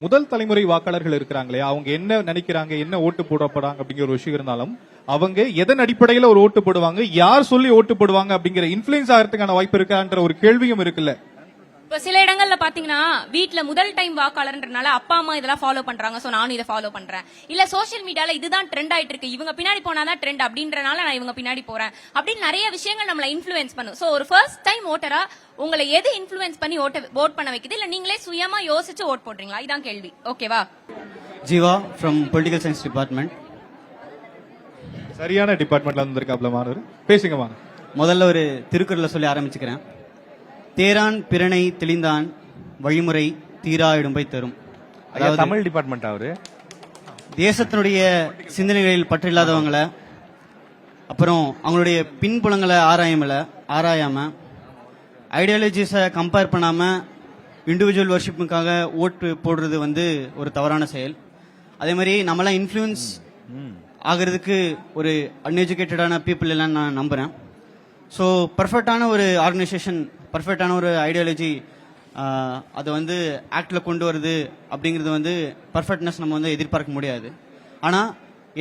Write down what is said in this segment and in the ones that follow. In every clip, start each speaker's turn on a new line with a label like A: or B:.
A: முதல் தலைமுறை வாக்காளர்கள் இருக்கிறாங்களே, அவங்க என்ன நினைக்கிறாங்க, என்ன ஓட்டு போடப்படாங்க அப்படிங்கிற ஒரு விஷயம் இருந்தாலும், அவங்க எதன் அடிப்படையில ஒரு ஓட்டு போடுவாங்க, யார் சொல்லி ஓட்டு போடுவாங்க அப்படிங்கிற இன்ஃபுளுன்ஸ் ஆகிறதுக்கான வாய்ப்பு இருக்கான்ற ஒரு கேள்வியும் இருக்குல்ல.
B: இப்ப சில இடங்கள்ல பாத்தீங்கன்னா வீட்ல முதல் டைம் வாக்காளர்ன்றனால அப்பா அம்மா இதெல்லாம் ஃபாலோ பண்றாங்க, சோ நானும் இதை ஃபாலோ பண்றேன். இல்ல சோசியல் மீடியால இதுதான் ட்ரெண்ட் ஆயிட்டு இருக்கு, இவங்க பின்னாடி போனாதான் ட்ரெண்ட் அப்படின்றனால நான் இவங்க பின்னாடி போறேன் அப்படின்னு நிறைய விஷயங்கள் நம்மள இன்ஃபுளுன்ஸ் பண்ணும். சோ ஒரு ஃபர்ஸ்ட் டைம் ஓட்டரா உங்களை எது இன்ஃபுளுன்ஸ் பண்ணி ஓட் பண்ண வைக்குது, இல்ல நீங்களே சுயமா யோசிச்சு ஓட் போடுறீங்களா? இதான் கேள்வி. ஓகேவா?
C: Jeeva from political science department.
A: சரியான டிபார்ட்மெண்ட்ல வந்திருக்காப்ல மாணவர், பேசுங்க வாங்க.
C: முதல்ல ஒரு திருக்குறளை சொல்லி ஆரம்பிச்சுக்கிறேன். தேரான் பிறனை தெளிந்தான் வழிமுறை தீரா இடும்பை தரும்.
D: அதாவது தமிழ் டிபார்ட்மெண்ட். அவரு
C: தேசத்தினுடைய சிந்தனைகளில் பற்றில்லாதவங்களை, அப்புறம் அவங்களுடைய பின்புலங்களை ஆராயாம ஐடியாலஜிஸை கம்பேர் பண்ணாம இண்டிவிஜுவல் வர்ஷிப்புக்காக ஓட்டு போடுறது வந்து ஒரு தவறான செயல். அதே மாதிரி நம்மளாம் இன்ஃப்ளூயன்ஸ் ஆகிறதுக்கு ஒரு அன்எஜுகேட்டடான பீப்புள் எல்லாம் நான் நம்புறேன். ஸோ பர்ஃபெக்டான ஒரு ஆர்கனைசேஷன், பர்ஃபெக்டான ஒரு ஐடியாலஜி அதை வந்து ஆக்டில் கொண்டு வருது அப்படிங்கிறது வந்து பர்ஃபெக்ட்னஸ் நம்ம வந்து எதிர்பார்க்க முடியாது. ஆனால்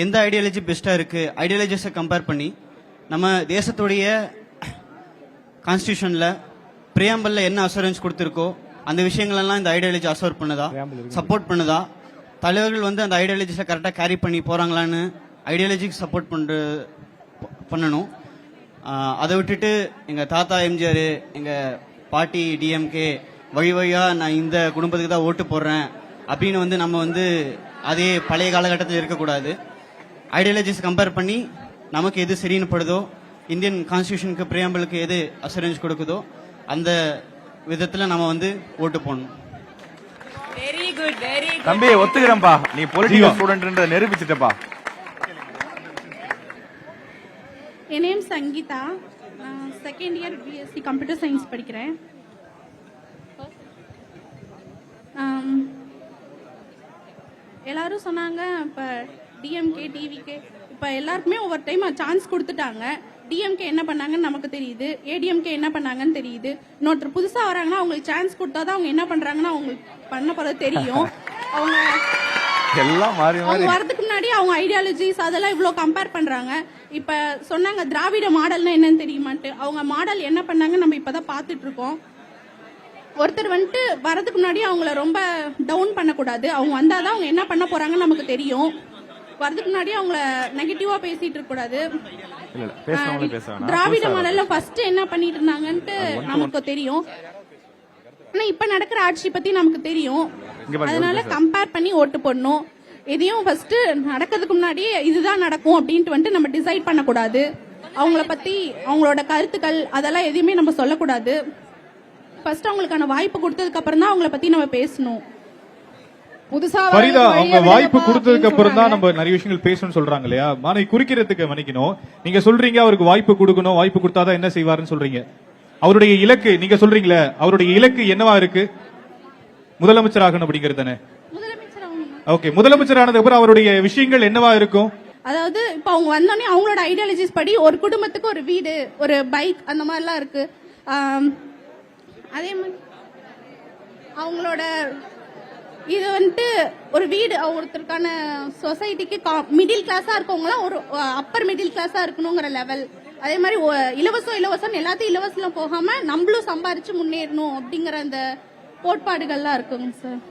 C: எந்த ஐடியாலஜி பெஸ்ட்டாக இருக்குது, ஐடியாலஜிஸை கம்பேர் பண்ணி நம்ம தேசத்துடைய கான்ஸ்டியூஷனில் பிரியாம்பலில் என்ன அசூரன்ஸ் கொடுத்துருக்கோ அந்த விஷயங்களெல்லாம் இந்த ஐடியாலஜி அசோர் பண்ணுதா, சப்போர்ட் பண்ணுதா, தலைவர்கள் வந்து அந்த ஐடியாலஜிஸை கரெக்டாக கேரி பண்ணி போகிறாங்களான்னு ஐடியாலஜிக்கு சப்போர்ட் பண்ணணும். அதை விட்டுட்டு எங்கள் தாத்தா எம்ஜிஆர், எங்கள் பாட்டி டிஎம்கே, வழியாக நான் இந்த குடும்பத்துக்கு தான் ஓட்டு போடுறேன் அப்படின்னு வந்து நம்ம வந்து அதே பழைய காலகட்டத்தில் இருக்கக்கூடாது. ஐடியாலஜிஸ் கம்பேர் பண்ணி நமக்கு எது சரின்னு படுதோ, இந்தியன் கான்ஸ்டியூஷனுக்கு பிரியாம்பலுக்கு எது அசூரன்ஸ் கொடுக்குதோ அந்த விதத்தில் நம்ம வந்து ஓட்டு போடணும்.
B: Very good, very good.
D: தம்பி ஒத்துக்கிறேன்ப்பா, நீ பொலிட்டிக்கல் ஸ்டூடெண்ட்ன்றத நிரூபிச்சிட்டப்பா.
E: என் name Sangeetha, second year BSc computer science படிக்கிறேன். எல்லாரும் சொன்னாங்க இப்போ டிஎம்கே டிவிகே இப்போ எல்லாருக்குமே ஒவ்வொரு டைம் சான்ஸ் கொடுத்துட்டாங்க. டிஎம்கே என்ன பண்ணாங்கன்னு நமக்கு தெரியுது, ஏடிஎம்கே என்ன பண்ணாங்கன்னு தெரியுது. இன்னொருத்தர் புதுசாக வராங்கன்னா அவங்களுக்கு சான்ஸ் கொடுத்தாதான் அவங்க என்ன பண்றாங்கன்னு அவங்களுக்கு பண்ண போறது தெரியும். அவங்க வரதுக்கு முன்னாடி அவங்க ஐடியாலஜிஸ் அதெல்லாம் இவ்வளோ கம்பேர் பண்றாங்க. இப்ப சொன்னாங்க திராவிட மாடல்னா என்னன்னு தெரியுமான்ட்டு. அவங்க மாடல் என்ன பண்ணாங்க நம்ம இப்பதான் பாத்துட்டு இருக்கோம். ஒருத்தர் வந்துட்டு வரதுக்கு முன்னாடி அவங்கள ரொம்ப டவுன் பண்ணக்கூடாது. அவங்க வந்தாதான் அவங்க என்ன பண்ண போறாங்கன்னு நமக்கு தெரியும். வரதுக்கு முன்னாடி அவங்கள நெகட்டிவா பேசிட்டு இருக்க கூடாது. திராவிட மாடல்ல ஃபர்ஸ்ட் என்ன பண்ணிட்டு இருந்தாங்கன்ட்டு நமக்கு தெரியும். ஆனா இப்ப நடக்கிற ஆட்சி பத்தி நமக்கு தெரியும். அதனால கம்பேர் பண்ணி ஓட்டு போடணும். எதையும் ஃபர்ஸ்ட் நடக்கிறதுக்கு முன்னாடி இதுதான் நடக்கும் அப்படின்ட்டு வந்துட்டு நம்ம டிசைட் பண்ணக்கூடாது. அவங்கள பத்தி அவங்களோட கருத்துக்கள் அதெல்லாம் எதையுமே நம்ம சொல்லக்கூடாது. ஃபர்ஸ்ட் அவங்களுக்கான வாய்ப்பு கொடுத்ததுக்கு அப்புறம் தான் அவங்கள பத்தி நம்ம பேசணும்.
A: புதுசா அவங்க வாய்ப்பு கொடுத்ததுக்கு அப்புறம் தான் நம்ம நிறைய விஷயங்கள் பேசணும்னு சொல்றாங்க இல்லையா? மாணவி குறிக்கிறதுக்கு மன்னிக்கணும். நீங்க சொல்றீங்க அவருக்கு வாய்ப்பு கொடுக்கணும், வாய்ப்பு கொடுத்தாதான் என்ன செய்வாருன்னு சொல்றீங்க. அவருடைய இலக்கு நீங்க சொல்றீங்களே, அவருடைய இலக்கு என்னவா இருக்கு? முதலமைச்சர் ஆகணும் அப்படிங்கிறது தானே? ஓகே, முதலமைச்சர் ஆனதுக்கு அப்புறம் அவருடைய விஷயங்கள் என்னவா இருக்கும்?
E: அதாவது இப்ப அவங்க வந்தோடனே அவங்களோட ஐடியாலஜிஸ் படி ஒரு குடும்பத்துக்கு ஒரு வீடு, ஒரு பைக் அந்த மாதிரிலாம் இருக்கு. அதே மாதிரி அவங்களோட இது வந்துட்டு ஒரு வீடு, ஒருத்தருக்கான சொசைட்டிக்கு மிடில் கிளாஸா இருக்கவங்களாம் ஒரு அப்பர் மிடில் கிளாஸா இருக்கணுங்கிற லெவல். அதே மாதிரி இலவசம் எல்லாத்தையும் இலவசம் போகாம நம்மளும் சம்பாரிச்சு முன்னேறணும் அப்படிங்கிற அந்த கோட்பாடுகள்லாம் இருக்குங்க சார்.